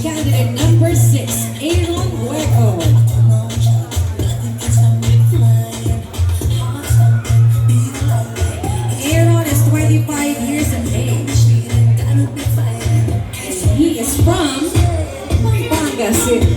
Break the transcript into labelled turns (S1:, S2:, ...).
S1: candidate number 6, Aaron Hueco. Aaron is 25 years of age. He is from Pangasinan.